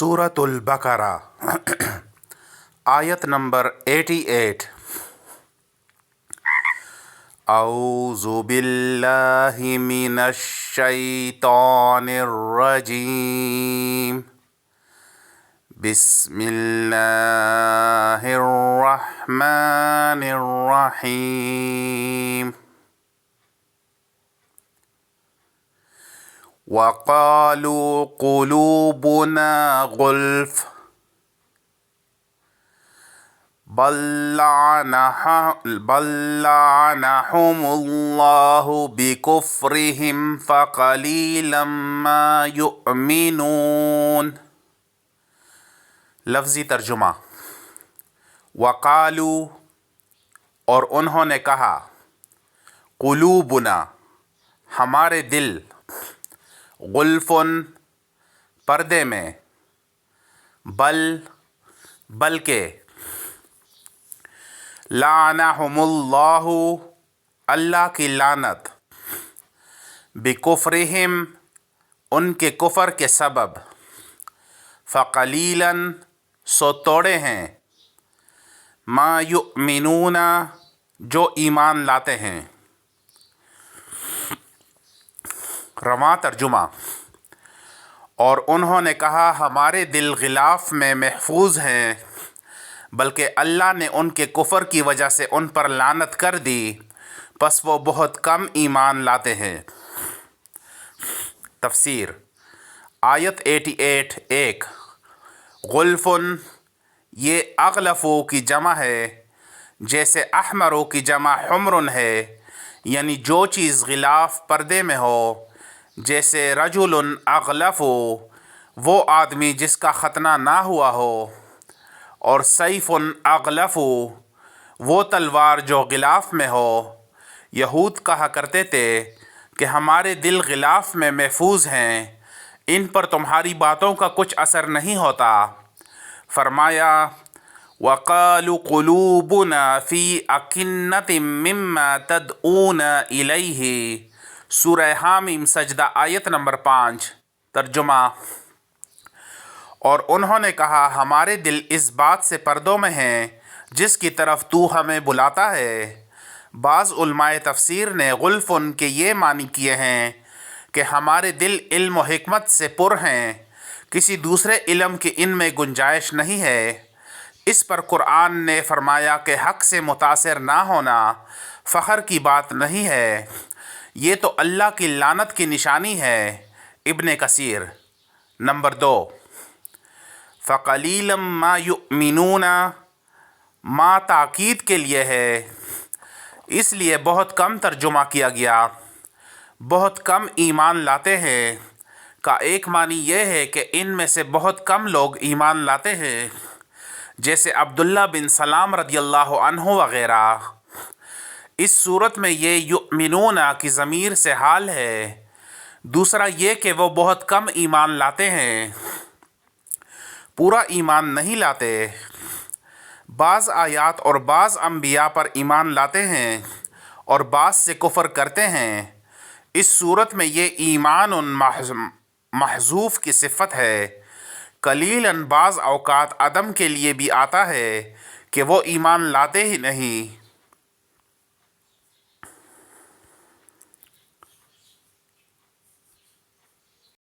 سورة البقرہ آیت نمبر 88۔ اعوذ باللہ من الشیطان الرجیم، بسم اللہ الرحمن الرحیم۔ وقالوا قلوبنا غلف بل لعنهم اللہ بکفرهم فقلیلا ما یؤمنون۔ لفظی ترجمہ۔ وقالوا، اور انہوں نے کہا، قلوبنا، ہمارے دل، غلفن، پردے میں، بلکہ، لعنہم اللہ، اللہ کی لعنت، بکفرہم، ان کے کفر کے سبب، فقلیلاً، سو توڑے ہیں، ما یؤمنون، جو ایمان لاتے ہیں۔ رواں ترجمہ۔ اور انہوں نے کہا ہمارے دل غلاف میں محفوظ ہیں، بلکہ اللہ نے ان کے کفر کی وجہ سے ان پر لعنت کر دی، پس وہ بہت کم ایمان لاتے ہیں۔ تفسیر۔ آیت 88 1۔ غلفن، یہ اغلفو کی جمع ہے، جیسے احمرو کی جمع حمرن ہے، یعنی جو چیز غلاف پردے میں ہو، جیسے رجل اغلف، وہ آدمی جس کا ختنہ نہ ہوا ہو، اور سیف اغلف، وہ تلوار جو غلاف میں ہو۔ یہود کہا کرتے تھے کہ ہمارے دل غلاف میں محفوظ ہیں، ان پر تمہاری باتوں کا کچھ اثر نہیں ہوتا۔ فرمایا، وَقَالُوا قُلُوبُنَا فِي أَكِنَّةٍ مِّمَّا تَدْعُونَ إِلَيْهِ۔ سورہ حامیم سجدہ آیت نمبر 5۔ ترجمہ۔ اور انہوں نے کہا ہمارے دل اس بات سے پردوں میں ہیں جس کی طرف تو ہمیں بلاتا ہے۔ بعض علماء تفسیر نے غلفن کے یہ معنی کیے ہیں کہ ہمارے دل علم و حکمت سے پر ہیں، کسی دوسرے علم کی ان میں گنجائش نہیں ہے۔ اس پر قرآن نے فرمایا کہ حق سے متاثر نہ ہونا فخر کی بات نہیں ہے، یہ تو اللہ کی لعنت کی نشانی ہے۔ ابن کثیر۔ نمبر 2۔ فَقَلِيلًا مَا يُؤْمِنُونَ، ما تاکید کے لیے ہے، اس لیے بہت کم ترجمہ کیا گیا، بہت کم ایمان لاتے ہیں کا ایک معنی یہ ہے کہ ان میں سے بہت کم لوگ ایمان لاتے ہیں، جیسے عبداللہ بن سلام رضی اللہ عنہ وغیرہ۔ اس صورت میں یہ یؤمنون کی ضمیر سے حال ہے۔ دوسرا یہ کہ وہ بہت کم ایمان لاتے ہیں، پورا ایمان نہیں لاتے۔ بعض آیات اور بعض انبیاء پر ایمان لاتے ہیں اور بعض سے کفر کرتے ہیں۔ اس صورت میں یہ ایمان محذوف کی صفت ہے۔ قلیلاً بعض اوقات عدم کے لیے بھی آتا ہے کہ وہ ایمان لاتے ہی نہیں۔